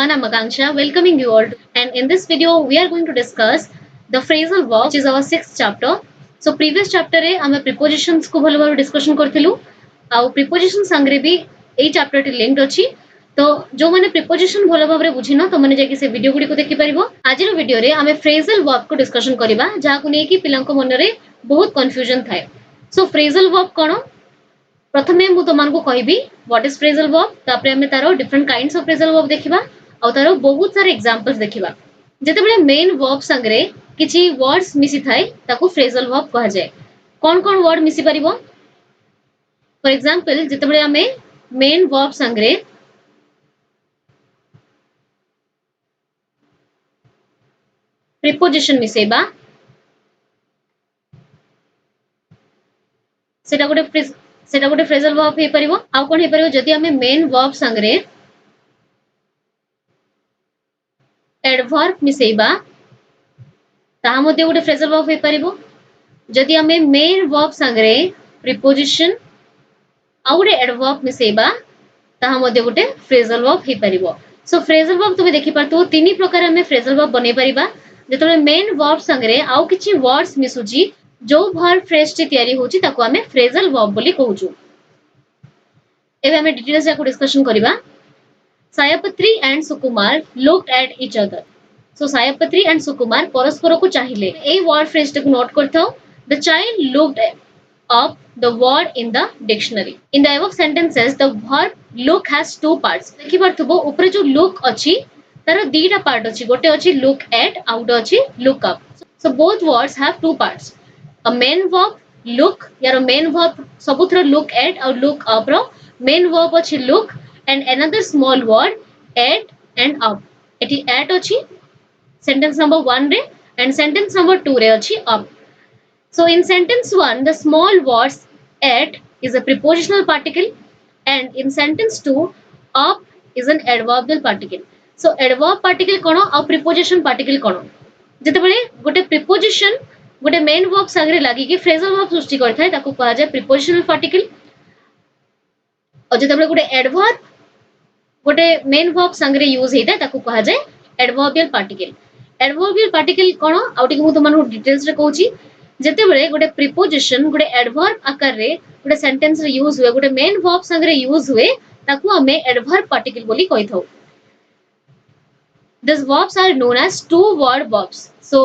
everyone, I'm Akanksha, welcoming you all. And in this video, we are going to discuss the phrasal verb, which is our sixth chapter. So previous chapter रे हमें prepositions को भलो भाव discussion करथिलु. आउ preposition संगरे भी एई chapter T linked अछि. तो जो माने preposition भलो भाव रे बुझिनो तो माने जाके से वीडियो गुडी को देखि परिबो. आजिर वीडियो रे हमें phrasal verb को discussion करिबा जहा को नै कि पिलांको मन रे बहुत confusion थाए. So phrasal verb कोन? प्रथमे मु तुमको कहबी व्हाट इज फ्रेजल वर्ब तापरे हमें तारो different kinds of phrasal verb देखिबा आ तारो बहुत सारे एग्जांपल्स देखिबा जेते बेले मेन वर्ब संगरे किछि वर्ड्स मिसी थाए ताको फ्रेजल वर्ब कहा जाय कोन कोन वर्ड मिसी परिबो फॉर एग्जांपल जेते बेले हमें मेन वर्ब संगरे प्रीपोजिशन मिसेबा सेटा गोटे फ्रेजल वर्ब हे परिबो आ कोन हे परिबो जदि हमें मेन वर्ब संगरे एडवर्ब मिसेबा ताहा मध्ये गोटे फ्रेजल वर्ब हे परिबो जदि हमें मेन वर्ब संगरे प्रीपोजिशन आ गोटे एडवर्ब मिसेबा ताहा मध्ये गोटे फ्रेजल वर्ब हे परिबो सो फ्रेजल वर्ब तुमे देखि परतो तीन प्रकार हमें फ्रेजल वर्ब बनै परिबा जेतले मेन वर्ब संगरे आउ किछि वर्ड्स मिसुजी जो वर्ब फ्रेज टी तयारी होची ताको हमें फ्रेजल वर्ब बोली कहूचु एबे हमें डिटेल्स जाको डिस्कशन करिबा Sayapatri and Sukumar looked at each other so Sayapatri and Sukumar परस्पर को चाहिए ए वर्ड फ्रेज को नोट करथौ the child looked up the word in the dictionary in the above sentences the verb look has two parts देखि परथबो ऊपर जो look अछि तार दीटा पार्ट अछि गोटे अछि look at आउट अछि look up so both words have two parts a main verb look यार main verb सबुथर look at और look up रो main verb अछि look and another small word at and up eighty at अछि sentence number 1 रे and sentence number 2 रे अछि up. So in sentence 1 the small words at is a prepositional particle and in sentence 2 up is an adverbial particle. So adverb particle कोन और preposition particle कोन जते बेले गोटे preposition गोटे main verb संगरे लागि कि phrasal verb सृष्टि करथाय ताको कहा जाय prepositional particle और जते बेले गोटे adverb गोटे main verb संगरे यूज हेता ताको कहा जाय adverbial particle. Adverbial particle कोन आउटी को तुमन डिटेल्स रे कहूची जेते बेले गोटे प्रीपोजिशन गोटे एडवर्ब आकार रे गोटे सेंटेंस रे यूज हुए गोटे मेन वर्ब संगरे यूज हुए ताकू हमें एडवर्ब पार्टिकल बोली कहिथौ this verbs are known as two word verbs so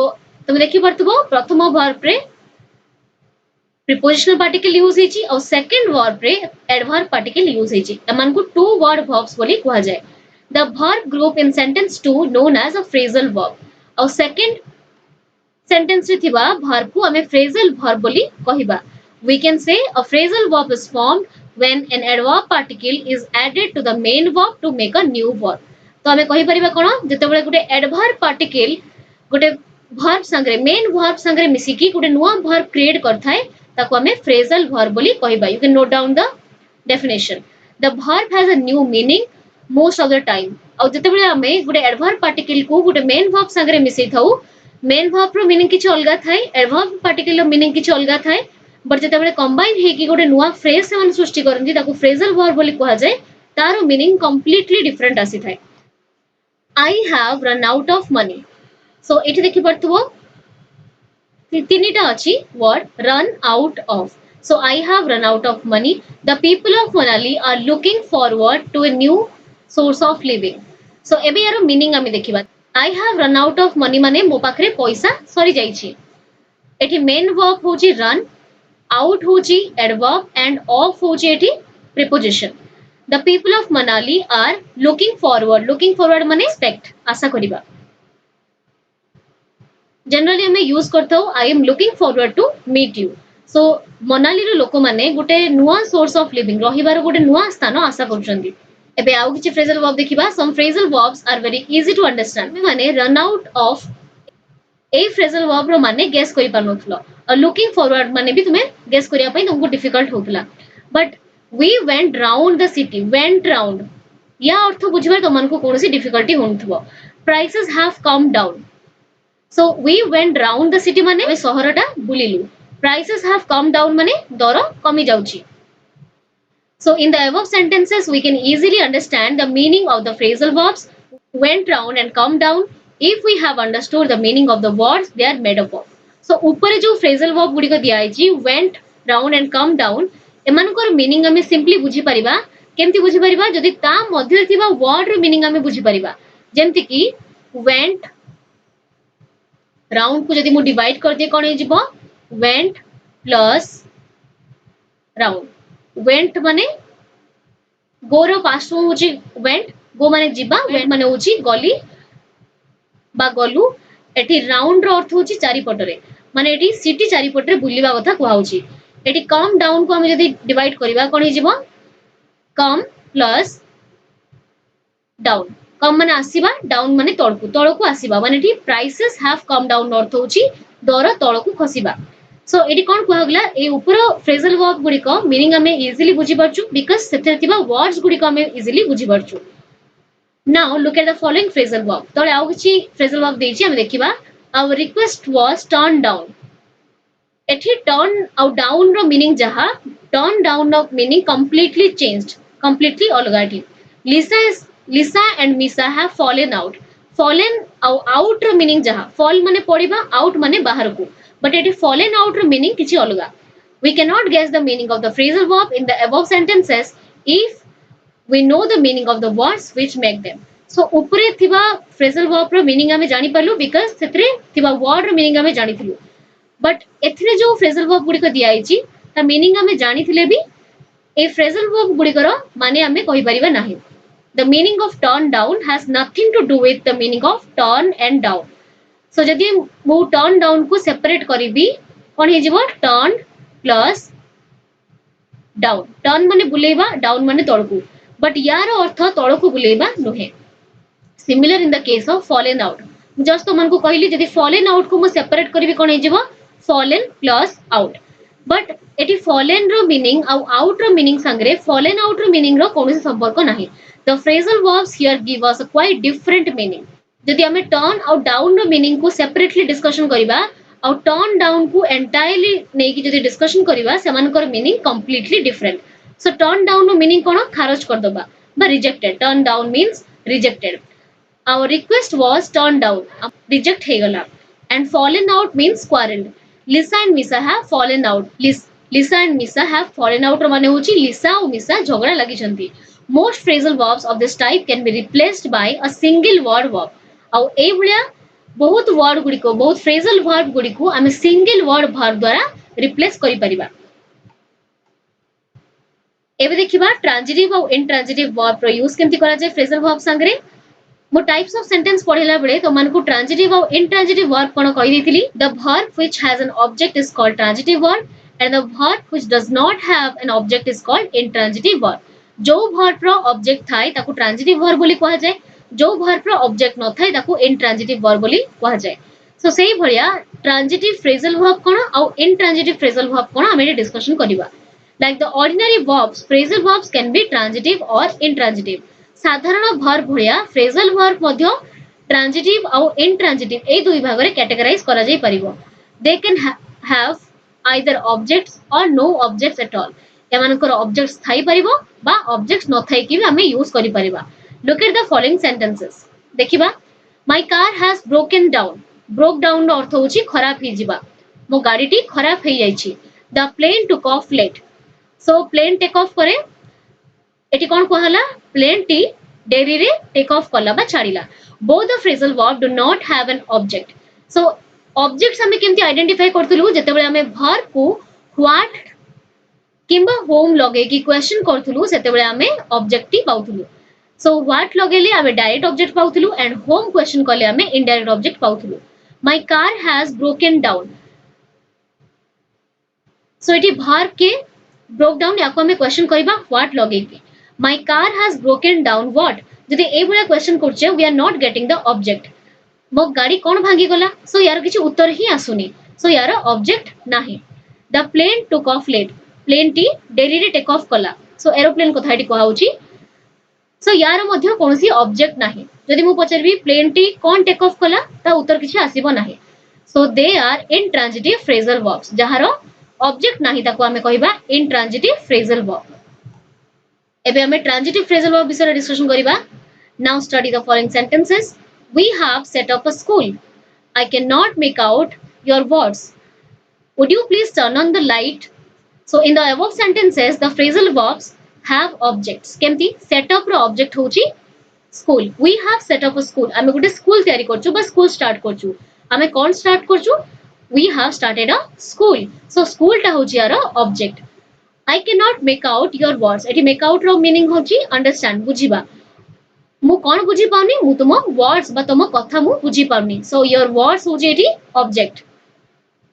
तुम देखि परथबो प्रथम वर्ब रे प्रीपोजिशनल पार्टिकल यूज हेची और सेकंड वर्ब रे एडवर्ब पार्टिकल यूज हेची एमान को टू वर्ड वर्ब्स बोली कहा जाय the verb group in sentence 2 known as a phrasal verb और सेकंड sentence रे थिबा verb को हमें phrasal verb बोली कहिबा we can say a phrasal verb is formed when an adverb particle is added to the main verb to make a new verb तो हमें कहि परिबा कोन जते बेले गुटे adverb particle गुटे verb संगरे main verb संगरे मिसी की गुटे नुवा verb create करथाय ताको हमें phrasal verb बोली कहिबा you can note down the definition the verb has a new meaning most of the time और जते बेले हमें गुटे adverb particle को गुटे main verb संगरे मिसै थाउ मेन वर्ब रो मीनिंग किछ अलगा थाए एडवर्ब पार्टिकल रो मीनिंग किछ अलगा थाए बट जते बेले कंबाइन हे कि गोटे नुवा फ्रेज से मन सृष्टि करंती ताको फ्रेजल वर्ब बोली कहा जाय तारो मीनिंग कंप्लीटली डिफरेंट आसी थाए I have run out of money so एठी देखि परथबो तीनिटा अछि word run out of so I have run out of money the people of Manali are looking forward to a new source of living so एबे यारो meaning आमी देखिबा I have run out of money माने मो पाखरे पैसा सरी जाईची एठी मेन वर्ब होची run out होची adverb and off होची एठी preposition the people of Manali are looking forward माने expect आशा करिबा जनरली हमें यूज करथौ I am looking forward to meet you so Manali रो लोक माने गुटे नुवा सोर्स ऑफ लिविंग रहिबार गुटे नुवा स्थान आशा करछन्ती एबे आउ किछि फ्रेजल वर्ब देखिबा some phrasal verbs are very easy to understand माने run out of a phrasal verb रो माने गेस करि पानथलो और लुकिंग फॉरवर्ड माने भी तुम्हें गेस करिया पई तुमको डिफिकल्ट होतला but we went round the city went round या अर्थ बुझिबार तुमन को कोनोसी डिफिकल्टी होनथबो prices have come down so we went round the city माने शहरटा बुलिलु प्राइसेस हैव कम डाउन माने दर कमी जाउची So in the above sentences, we can easily understand the meaning of the phrasal verbs. went round and come down if we have understood the meaning of the words they are made up of. So ऊपर जो phrasal verb Gudi को दिया है जी went round and come down एमानकर meaning हमें simply बुझी परिबा केमती बुझी परिबा जदि ता मध्य थिबा word रो meaning हमें बुझी परिबा जेमति कि went round को जदि मु divide कर दिए कोन हे जिवो went plus round went माने go रो past form होची went go माने जिबा went माने होची गली बा गलु एठी राउंड रो अर्थ होची चारि पटरे माने एठी सिटी चारि पटरे बुलिबा कथा कुआ होची एठी कम डाउन को हम जदी डिवाइड करिबा कोन हे जिवो कम प्लस डाउन कम माने आसीबा डाउन माने तळकु आसीबा माने एठी प्राइसेस हैव कम डाउन अर्थ होची दर तळकु खसीबा सो एठी कोन कुआ गला ए ऊपर फ्रेजल वर्ब गुडी को मीनिंग हमें इजीली बुझी परछु बिकॉज़ सेथे थिबा वर्ड्स गुडी को हमें इजीली बुझी परछु Now look at the following phrasal verb. तोले आउ किछि phrasal verb देछि हम देखिबा our request was turned down. एठी turn आउ down रो meaning जहा turn down row meaning completely changed, completely अलगाटी. Lisa and Misa have fallen out. Fallen आउ out रो meaning जहा fall माने पड़िबा out माने बाहर को. But एठी fallen out रो meaning किछि अलगा. We cannot guess the meaning of the phrasal verb in the above sentences if we know the meaning of the words which make them. So ऊपरे थिबा phrasal verb रो meaning हमें जानि परलु because सेतरे थिबा word रो meaning हमें जानि थिलु but एथिरे जो phrasal verb गुडी को दिया आइची ता meaning हमें जानि थिले भी ए phrasal verb गुडी करो माने हमें कहि परिबा नाही. The meaning of turn down has nothing to do with the meaning of turn and down. So जदि मु turn down को separate करिबी कोन हे जिवो turn plus down. Turn माने बुलेबा down माने तळकु but यार अर्थ तळकु बुलेबा नुहे. Similar in the case of fallen out. Just तो मन को कहली जदि fallen out को मु सेपरेट करबी कोन हे जिवो fallen plus out. But एटी fallen रो meaning आउ out रो meaning संगरे fallen out रो meaning रो कोनोसी संपर्क नाही. The phrasal verbs here give us a quite different meaning. जदि हमें turn आउ down रो meaning को separately discussion करिबा आउ turn down को entirely नै कि जदि discussion करिबा सेमानकर meaning completely different. So turn down नो meaning कोन खारज कर दबा बा rejected. Turn down means rejected. Our request was turned down. Reject हे गला. And fallen out means quarreled. Lisa and Misa have fallen out. Lisa and Misa have fallen out रो माने होची Lisa और Misa झगड़ा लागि छंती. Most phrasal verbs of this type can be replaced by a single word verb. आउ ए भलिया बहुत word गुडी को बहुत phrasal verb गुडी को हमें single word verb द्वारा replace करि परिबा. एबे देखिबा ट्रांजिटिव और इंट्रांजिटिव वर्ब रो यूज केमति करा जाय फ्रेजल वर्ब संगरे मो टाइप्स ऑफ सेंटेंस पढिला बेले तो मन को ट्रांजिटिव और इंट्रांजिटिव वर्ब कोन कहि देथिली the verb which has an object is called transitive verb and the verb which does not have an object is called intransitive verb जो वर्ब रो ऑब्जेक्ट थाय ताको ट्रांजिटिव वर्ब बोली कहा जाय जो वर्ब रो ऑब्जेक्ट न थाय ताको इंट्रांजिटिव वर्ब बोली कहा जाय सो सेही भलिया ट्रांजिटिव फ्रेजल वर्ब कोन और इंट्रांजिटिव फ्रेजल वर्ब कोन हमें डिस्कशन करिबा. Like the ordinary verbs, phrasal verbs can be transitive or intransitive. साधारण verb भलिया phrasal verb मध्य transitive और intransitive ए दुई भाग रे categorize करा जाई परिबो. They can have either objects or no objects at all. एमानकर objects थाई परिबो बा objects न थाई कि हमें यूज करि परिबा. Look at the following sentences. देखिबा My car has broken down. Broke down रो अर्थ होची खराब हि जिबा. मो गाडीटी खराब हे जाईची. The plane took off late. So plane take off करे एटी कोन कहला plane टी डेरी रे take off कला बा छाड़ीला. Both the phrasal verb do not have an object. So objects हमें केमती आइडेंटिफाई करथुलु जेतेबेले हमें verb को what किंबा home लगे की क्वेश्चन करथुलु सेतेबेले हमें ऑब्जेक्ट टी पाउथुलु. So what लगेले हमें डायरेक्ट ऑब्जेक्ट पाउथुलु and home क्वेश्चन कले हमें इनडायरेक्ट ऑब्जेक्ट पाउथुलु. My car has broken down. So एटी verb के broke down याको हमें क्वेश्चन करिबा what लगे की my car has broken down what जदि ए भलिया क्वेश्चन करछे we are not getting the object मो गाड़ी कोन भांगी गला सो यार किछि उत्तर ही आसुनी सो यार ऑब्जेक्ट नाही. The plane took off late. Plane टी डेरी रे टेक ऑफ कला सो एरोप्लेन कथाटी कहआ होची सो यार मध्य कोनसी ऑब्जेक्ट नाही. जदि मु पचरबी प्लेन टी कोन टेक ऑफ कला ता उत्तर किछि आसीबो नाही. So they are intransitive phrasal verbs जहारो ऑब्जेक्ट नाही ताको हमें कहिबा इंट्रांजिटिव फ्रेजल वर्ब. एबे हमें ट्रांजिटिव फ्रेजल वर्ब विषय डिस्कशन करिबा. Now study the following sentences. We have set up a school. I cannot make out your words. Would you please turn on the light? So in the above sentences, the phrasal verbs have objects. केमती set up रो object होची school. We have set up a school. आमे गोटे school तैयारी करछु बा school start करछु. आमे कौन start करछु? We have started a school. So school टा होची यार object. I cannot make out your words. एटी make out रो meaning होची understand बुझिबा. मु कौन बुझी पाउनी मु तुम words बा तुम कथा मु बुझी पाउनी. So your words होची eighty object.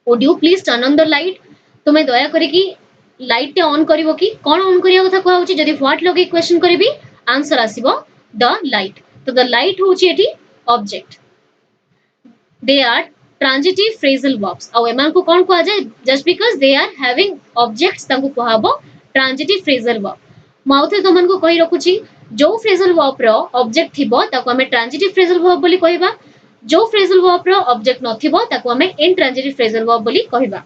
Would you please turn on the light? तुम्हें दया करिकी लाइट टे ऑन करिवो कि कोन ऑन करिया कथा कहौ छि जदि व्हाट लगे क्वेश्चन करिवि आंसर आसीबो द लाइट तो द लाइट होछि एठी object they are transitive phrasal verbs आ एमान को कोन कहआ जाय just because they are having objects तांको कहबो ट्रांजिटिव फ्रेजल वर्ब माउथे तमन को कहि रखु छि जो फ्रेजल वर्ब रो ऑब्जेक्ट थिबो ताको हमें ट्रांजिटिव फ्रेजल वर्ब बोली कहबा जो फ्रेजल वर्ब रो ऑब्जेक्ट नथिबो ताको हमें इनट्रांजिटिव फ्रेजल वर्ब बोली कहबा.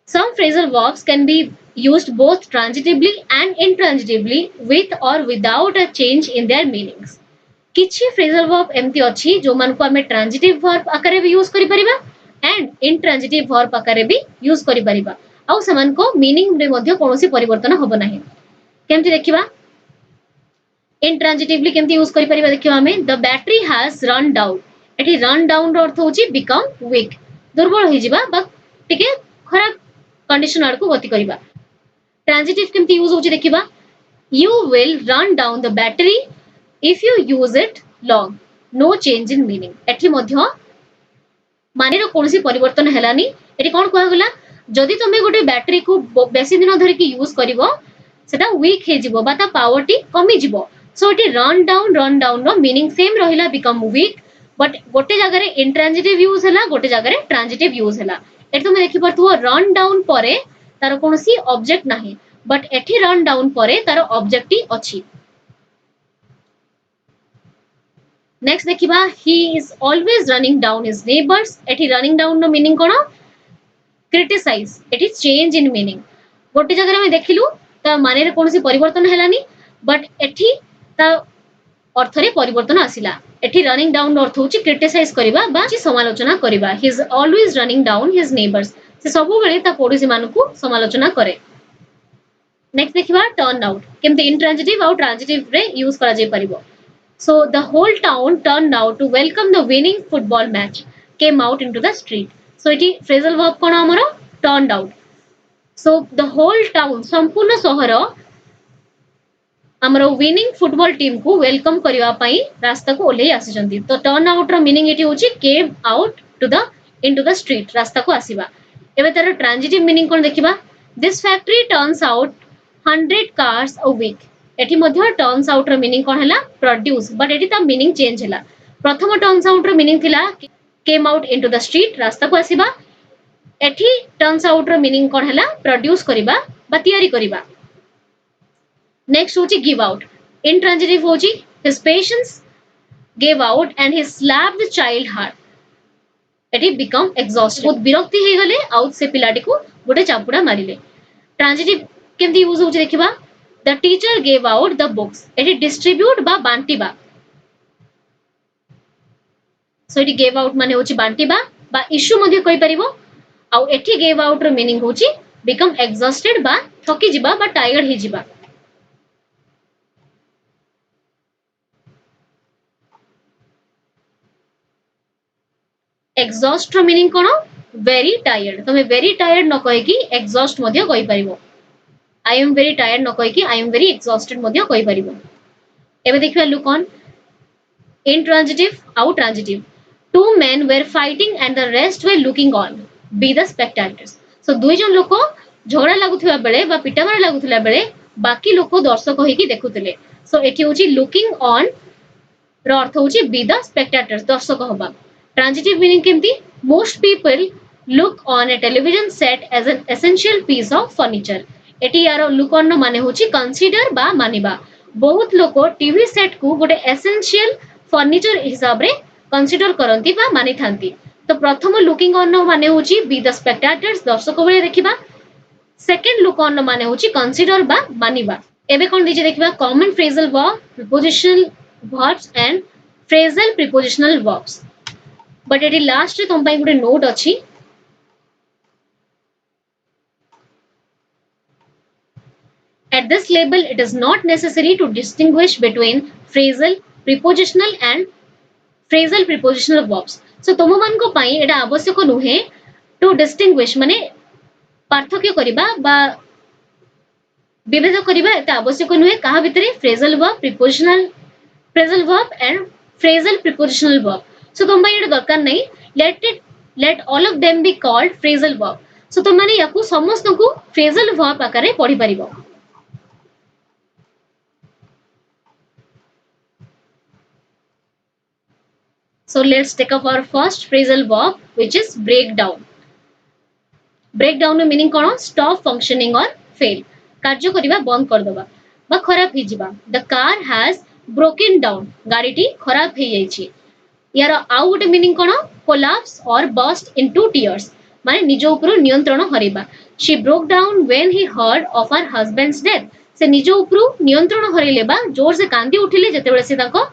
Some phrasal verbs can be used both transitively and intransitively with or without a change in their meanings. किछि phrasal verb एमती अछि जो मन को हमें transitive verb आकारे भी यूज करि परिबा and intransitive verb आकारे भी यूज करि परिबा आ समान को मीनिंग रे मध्ये कोनोसी परिवर्तन होबो नाही. केमती देखिबा intransitively केमती यूज करि परिबा देखिबा हमें the battery has run down. एठी run down रो अर्थ होची become weak दुर्बल होई जिबा बा टिके खराब कंडीशन आड़को गति करिबा. ट्रांजिटिव केमती यूज होची देखिबा you will run down the battery if you use it long. No change in meaning. एठी मध्ये माने रो कोनोसी परिवर्तन हेलानी. एठी कोन कहआ गला जदि तमे गोटे बैटरी को बेसी दिन धरि की यूज करिवो सेटा वीक हे जिवो बा ता पावर टी कमी जिवो. सो एठी रन डाउन रो मीनिंग सेम रहिला बिकम वीक बट गोटे जगह रे इंट्रांजिटिव यूज हैला गोटे जगह रे ट्रांजिटिव यूज हैला. एठी तुम देखि परथुओ रन डाउन परे तार कोनोसी ऑब्जेक्ट नाही बट एठी रन डाउन परे तार ऑब्जेक्ट टी अछि. नेक्स्ट देखिबा he is always running down his neighbors. एठी रनिंग डाउन नो मीनिंग कोन क्रिटिसाइज एठी चेंज इन मीनिंग गोटे जगह में देखिलु ता माने रे कोनोसी परिवर्तन हेलानी बट एठी ता अर्थ रे परिवर्तन आसिला. एठी रनिंग डाउन अर्थ होची क्रिटिसाइज करिबा बा समालोचना करिबा. he is always running down his neighbors. से सबु बेले ता पड़ोसी मानकु समालोचना करे. नेक्स्ट देखिबा टर्न आउट केमते इंट्रांजिटिव आउ ट्रांजिटिव रे यूज करा जे परिबो. So the whole town turned out to welcome the winning football match came out into the street. So एठी phrasal verb कोन हमरो turned out. So the whole town संपूर्ण शहर हमरो winning football team को welcome करिवा पई रास्ता को ओले आसीचंती. तो टर्न आउट रो मीनिंग एठी होची came out to the into the street रास्ता को आसीबा. एबे तार ट्रांजिटिव मीनिंग कोन देखिबा this factory turns out 100 cars a week. एठी मध्ये टर्न्स आउट रो मीनिंग कोन हैला प्रोड्यूस बट एठी ता मीनिंग चेंज हैला. प्रथम टर्न्स आउट रो मीनिंग थिला came out into the street रास्ता को आसीबा. एठी टर्न्स आउट रो मीनिंग कोन हैला प्रोड्यूस करिबा बा तयारी करिबा. नेक्स्ट होची गिव आउट इंट्रांजिटिव होची his patience gave out and he slapped the child hard. एठी become exhausted बहुत विरक्ति हे गले आउट से पिलाटी को गोटे चापुडा मारिले. ट्रांजिटिव केमती यूज होची देखिबा the teacher gave out the books. एठी डिस्ट्रीब्यूट बा बांटीबा. सो एठी gave out माने होची बांटीबा बा इश्यू मध्ये कहि परिबो आ एठी gave out रो मीनिंग होची become exhausted बा थकी जिबा बा टायर्ड हे जिबा. exhaust रो मीनिंग कोन very tired. तमे very tired न कहि कि exhaust मध्ये कहि परिबो. I am very tired न कहि कि I am very exhausted मध्ये कहि परिबो. एबे देखिबा लुक ऑन intransitive आउ transitive. Two men were fighting and the rest were looking on. Be the spectators. So दुई जन लोक झगड़ा लागुथिबा बेले बा पिटामार लागुथिला बेले बाकी लोक दर्शक होई कि देखुथिले. सो एठी होची looking on रो अर्थ होची be the spectators दर्शक होबा. Transitive meaning केमती most people look on a television set as an essential piece of furniture. Eighty यारो look on नो माने होची consider बा मानिबा. बहुत लोक टीवी सेट को गोटे एसेंशियल फर्निचर हिसाब रे कंसीडर करंती बा मानि थांती. तो प्रथम लुकिंग ऑन नो माने होची बी द स्पेक्टेटर्स दर्शक बेले देखिबा. सेकंड लुक ऑन नो माने होची कंसीडर बा मानिबा. एबे कोन दिजे देखिबा common phrasal verb prepositional verbs and phrasal prepositional verbs but eighty last रे तुम पई गुटे नोट अछि at this level it is not necessary to distinguish between phrasal prepositional and phrasal prepositional verbs so तुम मान को पई एटा आवश्यक नुहे to distinguish माने पार्थक्य करिबा बा विभेद करिबा एटा आवश्यक नुहे कहा भितरे phrasal verb phrasal verb and phrasal prepositional verb so तुम पई एटा दरकार नै let all of them be called phrasal verb so तुम माने याकू समस्त को phrasal verb आकारे पढी परिबो so let's take up our first phrasal verb which is break down breakdown ର meaning cone stop functioning or fail कार्य करिबा बंद कर दबा बा खराब हि जिबा the car has broken down गाडीटी खराब हे जाईछि यार आउ गोटे meaning cone collapse or burst into tears माने निज ऊपर नियंत्रण Hariba she broke down when he heard of her husband's death से निज ऊपर नियंत्रण हरिले बा जोर से कांदी उठिले जते बेले से ताको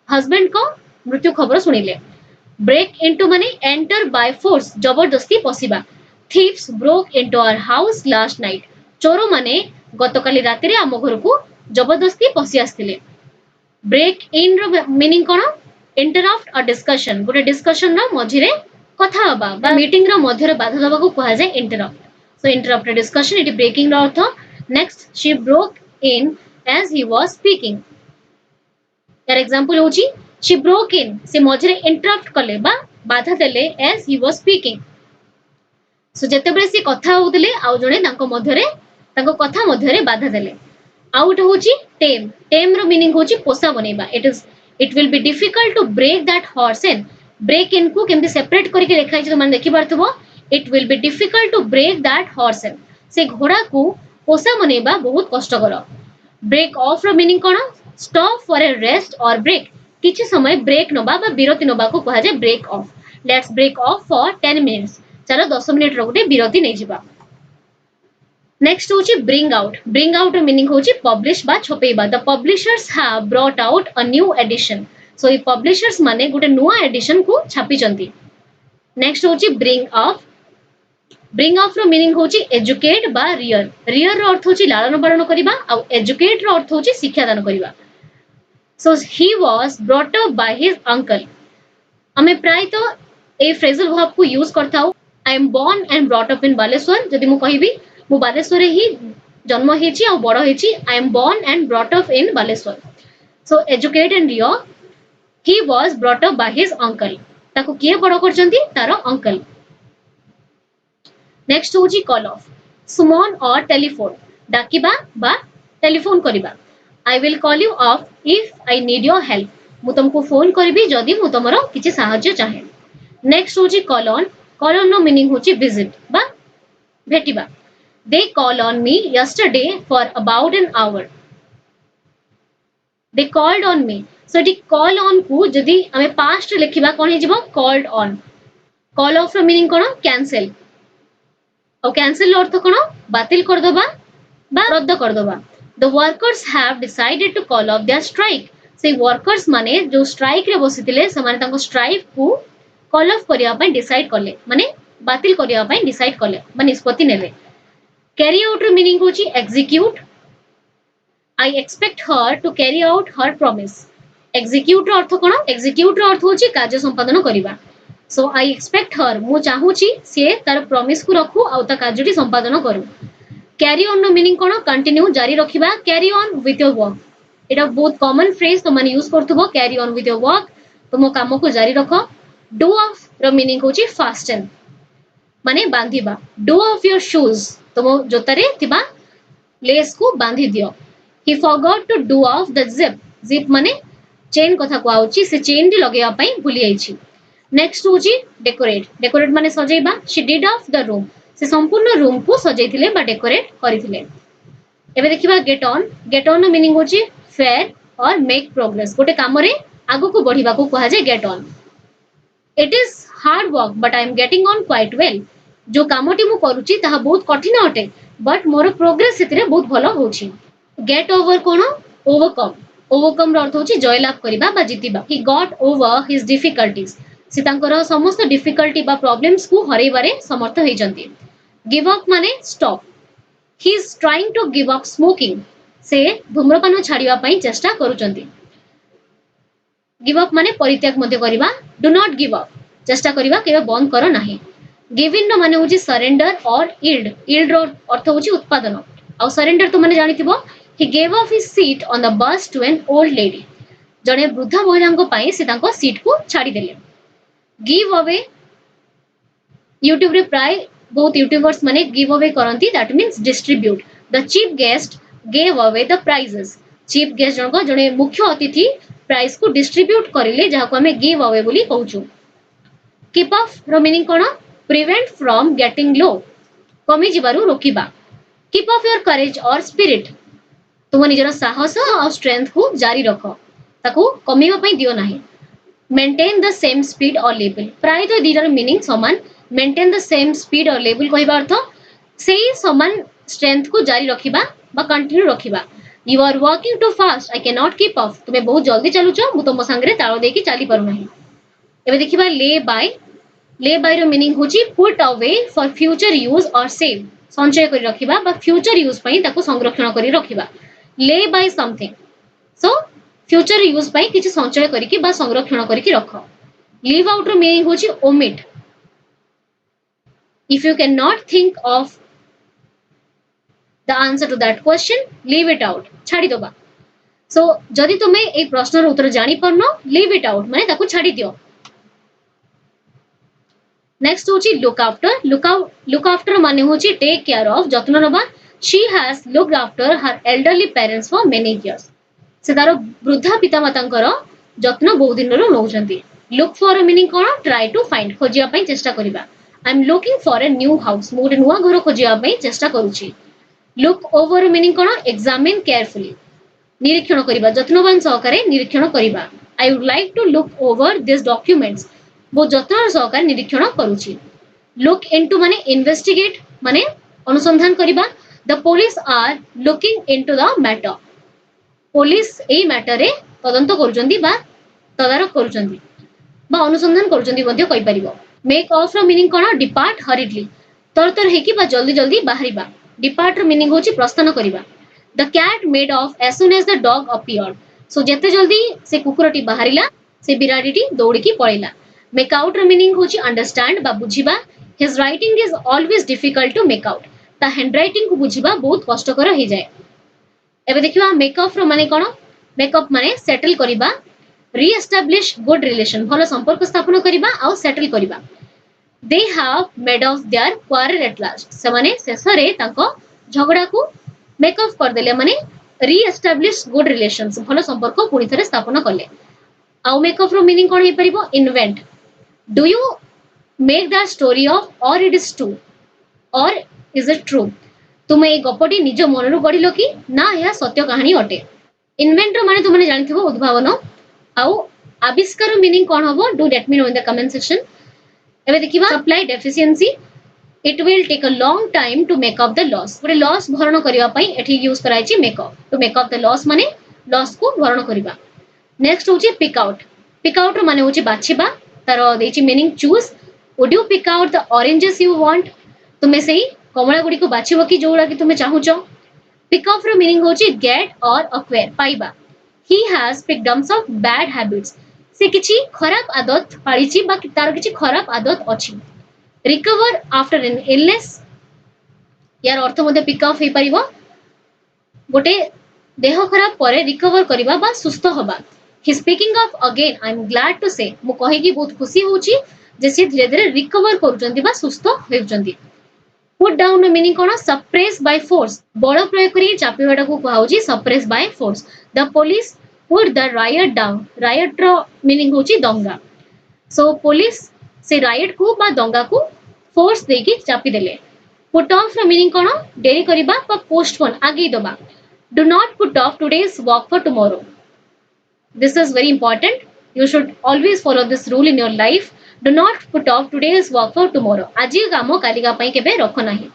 हस्बैंड को मृत्यु खबर सुनिले break into माने enter by force जबरदस्ती पसिबा thieves broke into our house last night चोरो माने गतकाली राति रे आम घर को जबरदस्ती पसि आस्तिले break in रो मीनिंग कोन interrupt a discussion गोटे डिस्कशन रो मझिरे कथा हबा बा मीटिंग रो मध्यरे बाधा दबा को कहा जाय interrupt so interrupt a discussion it breaking रो अर्थ next she broke in as he was speaking यार एग्जांपल होची she broke in से मझिरे interrupt कले बा बाधा देले as he was speaking so जते बेले से कथा होउतले आउ जणे तांको मध्यरे तांको कथा मध्यरे बाधा देले आउट होची टेम रो मीनिंग होची पोसा बनेबा it will be difficult to break that horse in break in को केमती सेपरेट करके लिखा है माने देखि पारथबो it will be difficult to break that horse in से घोड़ा को पोसा बनेबा बहुत कष्टकर ब्रेक ऑफ रो मीनिंग कोन स्टॉप फॉर ए रेस्ट और ब्रेक किछि समय ब्रेक नबा बा विरति नबा को कहा जाय break off let's break off for 10 minutes चलो 10 मिनिट रो गुटे विरति नै जिबा नेक्स्ट होची bring out रो मीनिंग होची पब्लिश बा छपेबा the publishers have brought out a new edition so ई पब्लिशर्स माने गुटे नुवा एडिशन को छापी चंती नेक्स्ट होची bring off रो मीनिंग होची एजुकेट बा रियर रो अर्थ होची लालन पालन करिबा आ एजुकेट रो अर्थ होची शिक्षा दान करिबा so he was brought up by his uncle हमें प्राय तो ए फ्रेजल वर्ब को यूज करथाउ I am born and brought up in Baleshwar जदि मु कहिबी मु बालेश्वर ही जन्म हेची आ बड़ हेची I am born and brought up in Baleshwar so educate and rear he was brought up by his uncle ताको किए बड़ करचंती तारो अंकल नेक्स्ट होची कॉल ऑफ सुमन और टेलीफोन डाकिबा बा टेलीफोन करिबा I will call you off if I need your help मु तुमको फोन करबी जदि मु तमरो किछि सहाय्य चाहे नेक्स्ट होची कॉल ऑन नो मीनिंग होची विजिट बा भेटिबा they called on me yesterday for about an hour they called on me so it call on को जदी हमें past लिखिबा कोन हे जिवो called on call off रो मीनिंग कोन कैंसिल और कैंसिल अर्थ कोन बातिल कर दबा बा रद्द कर दबा the workers have decided to call off their strike से वर्कर्स माने जो स्ट्राइक रे बसितिले से माने ताको स्ट्राइक को कॉल ऑफ करिया पय डिसाइड करले माने बातिल करिया पय डिसाइड करले माने निष्पत्ति नेले carry out रो मीनिंग होची execute I expect her to carry out her promise execute row earth cone execute रो अर्थ होची कार्य संपादन करिबा so I expect her मु चाहूची से तार प्रॉमिस को रखू आ ता कार्यटी संपादन करू carry on रो मीनिंग कोन कंटिन्यू जारी रखिबा carry on with your work एटा बहुत कॉमन फ्रेज तो माने use करथबो carry on with your work तुम काम को जारी रखो do off रो मीनिंग होची fasten माने बांधिबा do off your shoes तुम जोतारे थिबा लेस को बांधी दियो he forgot to do off the zip माने चेन कथा को आउची से चेन दी लगेया पई भूली आइची नेक्स्ट होची डेकोरेट माने सजेइबा she did off the room से संपूर्ण रूम को सजेइथिले बा डेकोरेट करिथिले एबे देखिबा गेट ऑन नो मीनिंग होची फेयर और मेक प्रोग्रेस गोटे काम रे आगु को बढ़िबा को कहा जाय get on it is hard work but I am getting on quite well जो कामटी मु करूची ताहा बहुत कठिन अटे बट मोर प्रोग्रेस सेतिरे बहुत भलो होची गेट ओवर कोन ओवरकम ओवरकम रो अर्थ होची जयलाभ करिबा बा जितिबा he got over his difficulties से तांकर समस्त डिफिकल्टी बा प्रॉब्लम्स को हरेबारे समर्थ होई जंती गिव अप माने stop he is trying to give up smoking से धूम्रपान छाड़िबा पई चेष्टा करूचंती गिव अप माने परित्याग मध्ये करिबा डू नॉट गिव अप चेष्टा करिबा केबे बंद करो नाही गिव इन माने होची सरेंडर और यील्ड रो अर्थ होची उत्पादन आ सरेंडर तो माने जानिथिबो he gave up his seat on the bus to an old lady जने वृद्धा महिलांको पई से तांको सीट को छाड़ी देले गिव अवे यूट्यूब रे प्राय बहुत यूट्यूबर्स माने गिव अवे करंती that means distribute the chief guest gave away the prizes chief guest जनको जने मुख्य अतिथि प्राइज को डिस्ट्रीब्यूट करिले जहा को हमें गिव अवे बोली कहउछु कीप ऑफ रो मीनिंग कोन प्रिवेंट फ्रॉम गेटिंग लो कमी जिबारु रोकिबा keep off your courage or spirit तुम निजर साहस और स्ट्रेंथ को जारी रख ताकू कमीबा पई दियो नाही maintain the same speed or level प्राय तो दीटर मीनिंग समान maintain the same speed or level कहबा अर्थ सेही समान स्ट्रेंथ को जारी रखिबा बा कंटिन्यू रखिबा you are working too fast I can not keep up तुमे बहुत जल्दी चलुचो मु तुम संगरे ताळ देकी चली पारु नाही एबे देखिबा ले बाय रो मीनिंग होची put away for future use और सेव संचय करी रखिबा बा फ्यूचर यूज पई ताको संरक्षण करी रखिबा ले by something so future use पई किछि संचय करिकि बा संरक्षण करिकि रख लीव आउट रो मीनिंग होची omit if you can not think of the answer to that question leave it out छाड़ी दोबा सो जदि तुमे ए प्रश्नर उत्तर जानि परनो लीव इट आउट माने ताको छाड़ी दियो नेक्स्ट होची लुक आफ्टर माने होची टेक केयर ऑफ जत्न नबा she has looked after her elderly parents for many years से तारो वृद्धा पिता मातांकर जत्न बहुत दिन रो नौचंती लुक फॉर मीनिंग कोन ट्राई टू फाइंड खोजिया पई चेष्टा करिबा I am looking for a new house मोटे नुवा घर खोजिया पई चेष्टा करूची लुक ओवर मीनिंग कोन एग्जामिन केयरफुली निरीक्षण करिबा जत्नवान सहकारे निरीक्षण करिबा I would like to look over this documents बहुत जत्न सहकार निरीक्षण करूची लुक इनटू माने इन्वेस्टिगेट माने अनुसंधान करिबा the police are looking into the matter police ए मैटर रे तदंत करूचंदी बा तदारक करूचंदी बा अनुसंधान करूचंदी मध्ये कहि परिबो मेक ऑफ रो मीनिंग कोन डिपार्ट हरिडली तरतर हेकी बा जल्दी जल्दी बाहरिबा डिपार्ट रो मीनिंग होची प्रस्थान करिबा the cat made off as soon as the dog appeared so जेते जल्दी से कुकुरटी बाहरिला से बिराडीटी दौड़की पळेला मेक आउट रो मीनिंग होची अंडरस्टैंड बा बुझिबा his writing is always difficult to make out ता हैंडराइटिंग को बुझिबा बहुत कष्टकर हो जाए एबे देखिबा मेकअप रो माने कोन मेकअप माने सेटल करिबा री एस्टैब्लिश गुड रिलेशन भलो संपर्क स्थापन करिबा आ सेटल करिबा they have made of their quarrel at last से माने शेषरे ताको झगड़ा को मेकअप कर देले माने री एस्टैब्लिश गुड रिलेशंस भलो संपर्क पुनी थरे स्थापन करले आ मेकअप रो मीनिंग कोन हे परिबो invent do you make that story off or it is true or is it true तुमे ए गपटी निज मनरु गढिलो कि ना या सत्य कहानी अटे इन्वेंट रो माने तुमने जानिथिबो उद्भावन आ आविष्कार मीनिंग कोन हबो do let me know in the comment section एबे देखिबा supply deficiency it will take a long time to make up the loss पुरे लॉस भरण करिवा पई एठी यूज कराई छि make up to make up the loss माने लॉस को भरण करिवा नेक्स्ट होची पिक आउट रो माने होची बाछिबा तारो देछि meaning choose would you pick out the oranges you want तुमे सेही कमला गुडी को बाछिबो कि जोड़ा कि तुमे चाहूचो पिक ऑफ रो मीनिंग होची गेट और अक्वायर पाइबा he has picked up some bad habits से किछि खराब आदत पाळी छि बा तार किछि खराब आदत अछि रिकवर आफ्टर एन इलनेस यार अर्थ मध्ये पिक अप हे परिबो गोटे देह खराब परे रिकवर करिबा बा सुस्थ होबा he speaking off again I am glad to say मु कहि कि बहुत खुशी होची जे से धीरे धीरे रिकवर करूचंदी बा सुस्थ होउचंदी पुट डाउन मीनिंग कोन सप्रेस बाय फोर्स बड़ प्रयोग करी चापिवाटा को कहउची suppress by force the police put the riot down riot रो मीनिंग होची दंगा सो पुलिस से रायट को बा दंगा को फोर्स देकी चापी देले पुट ऑफ रो मीनिंग कोन डेरी करिबा बा पोस्टपोन आगे दबा do not put off today's work for tomorrow this is very important you should always follow this rule in your life do not put off today's work for tomorrow aji kamo kali ka pai kebe rakho nahi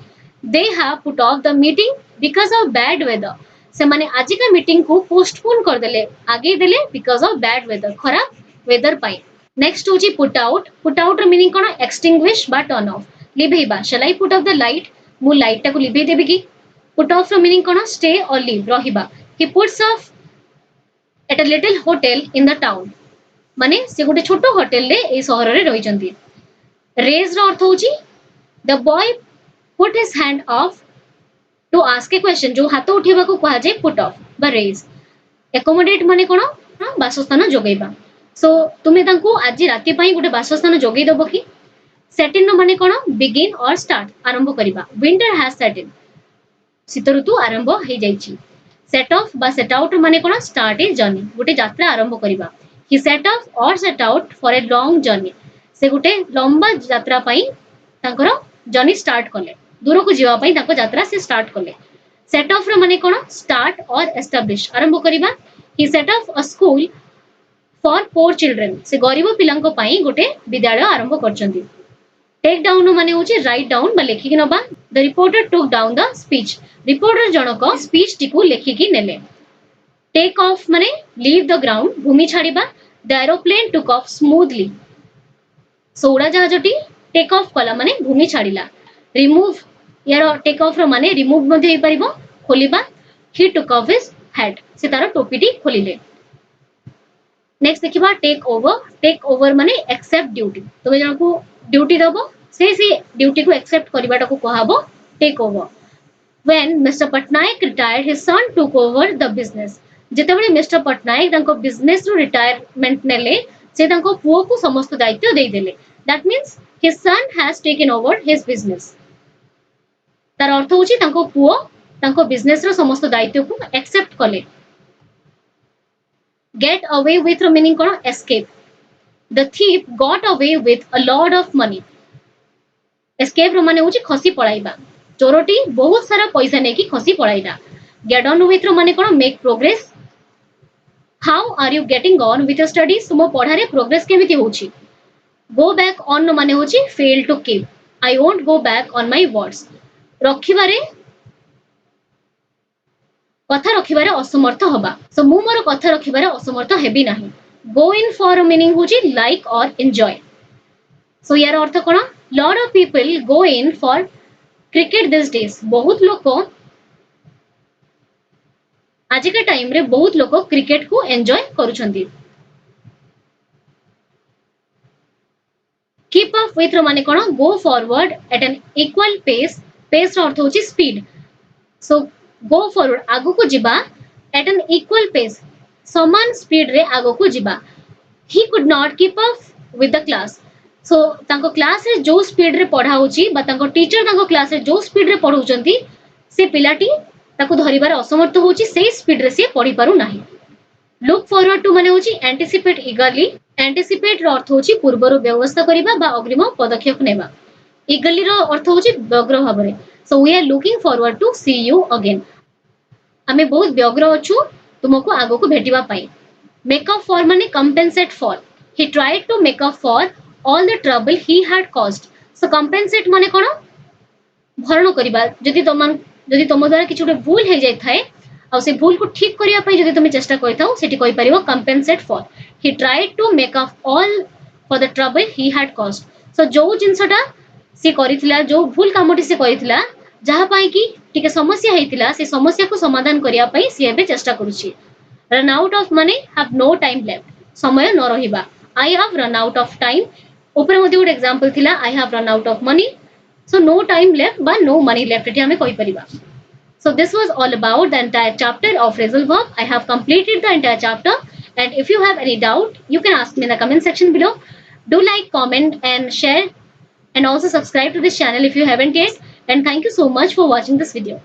they have put off the meeting because of bad weather से माने आज का meeting को postpone कर देले आगे देले because of bad weather खराब वेदर पाई नेक्स्ट होची पुट आउट र मीनिंग कोन एक्सटिंग्विश बा टर्न ऑफ लिभेबा shall I put off the light मु लाइट टा को लिभे देबी की पुट ऑफ र मीनिंग कोन स्टे और लीव रहिबा he puts off at a little hotel in the town माने से गोटे छोट होटल ले ए शहर रे रही जंती रेज रो अर्थ होची the boy put his hand off to ask a question जो हाथ उठेबा को कहा जाय पुट ऑफ बा रेज एकोमोडेट माने कोन बासस्थान जोगैबा सो तुमे तांको आज राति पई गोटे बासस्थान जोगै दबो की सेट इन माने कोन बिगिन और स्टार्ट आरंभ करिबा विंटर हैज सेट इन शीत ऋतु आरंभ हे जायछि सेट ऑफ बा सेट आउट माने कोन स्टार्ट ए जर्नी गोटे यात्रा आरंभ करिबा ही सेट ऑफ और set out for a long journey से गोटे लंबा यात्रा पई तांकर जर्नी स्टार्ट कले दूर को जीवा पई तांको यात्रा से स्टार्ट कले सेट ऑफ रो माने कोन स्टार्ट और एस्टैब्लिश आरंभ करिबा he set off a school for poor children से गरीब पिलांको पई गोटे विद्यालय आरंभ करचंदी टेक डाउन माने होची राइट डाउन बा लेखि कि नबा the reporter took down the speech reporter जनक स्पीच टिकु लेखि कि नेले टेक ऑफ माने लीव द ग्राउंड भूमि छाड़ीबा the aeroplane took off smoothly so उड़ा जहाजटी टेक ऑफ कला माने भूमि छाड़ीला रिमूव यार टेक ऑफ रो माने रिमूव मध्ये हे परिबो खोलिबा he took off his head से तार टोपीटी खोलिले नेक्स्ट देखिबा टेक ओवर माने एक्सेप्ट ड्यूटी तबे जन को ड्यूटी दबो से ड्यूटी को एक्सेप्ट करिबाटा को कहबो take over when mister Patnaik retired his son took over the business जेतेबेले मिस्टर पटनायक तांको बिजनेस रो रिटायरमेंट नेले से तांको पुओ को समस्त दायित्व देई देले that means his son has taken over his business तार अर्थ होची तांको पुओ तांको बिजनेस रो समस्त दायित्व को एक्सेप्ट कले get away with meaning kono escape the thief got away with a lot of money escape रो माने होची खसी पळाइबा चोरोटी बहुत सारा पैसा नेकी खसी पळाइला get on with रो माने कोन make progress how are you getting on with your studies तुमो पढारे प्रोग्रेस केमिति होची go back on नो माने होची fail to keep I won't go back on my words रखिबारे कथा रखिबारे असमर्थ हबा सो मु मोर कथा रखिबारे असमर्थ हेबी नाही गो इन फॉर मीनिंग होची लाइक और एन्जॉय सो यार अर्थ कोन lot of people go in for cricket this days बहुत लोक आज के टाइम रे बहुत लोक क्रिकेट को एन्जॉय करूछंती कीप अप विथ माने कोन go forward at an equal pace pace अर्थ होची स्पीड सो गो फॉरवर्ड आगो को जिबा एट एन इक्वल पेस समान स्पीड रे आगो को जिबा he could not keep up with the class so तांको क्लास रे जो स्पीड रे पढ़ा होची बा तांको टीचर तांको क्लास रे जो स्पीड रे पढौचंती से पिलाटी ताको धरिबार असमर्थ होची से स्पीड रे से पढी पारु नाही लुक फॉरवर्ड टू माने होची एंटिसिपेट ईगरली एंटिसिपेट रो अर्थ होची पूर्वरु व्यवस्था करिबा बा अग्रिम पदक्षेप नेबा ईगरली रो अर्थ होची व्यग्र भाबरे so we are looking forward to see you again हमें बहुत व्यग्र अछु तुमको आगो को भेटिबा पाई मेक अप फॉर माने compensate for he tried to make up for all the trouble he had caused so compensate माने कोन भरण करिबा जदि तम द्वारा किछु भूल हे जाय थाए आ से भूल को ठीक करिया पई जदि तुमे चेष्टा करथाओ सेठी कहि परिबो compensate for he tried to make up all for the trouble he had caused so जो जिंसटा से करिथिला जो भूल कामटी से करिथिला जहा पाई कि टिके समस्या हेतिला से समस्या को समाधान करिया पई से एबे चेष्टा करूची रन आउट ऑफ माने हैव नो टाइम लेफ्ट समय न रहिबा I have run out of time ऊपर मध्ये गुड एग्जांपल थिला I have run out of money so no time left बा नो मनी लेफ्ट एठी हमें कहि परिबा so this was all about the entire chapter of phrasal verb I have completed the entire chapter and if you have any doubt you can ask me in the comment section below do like comment and share and also subscribe to this channel if you haven't yet and thank you so much for watching this video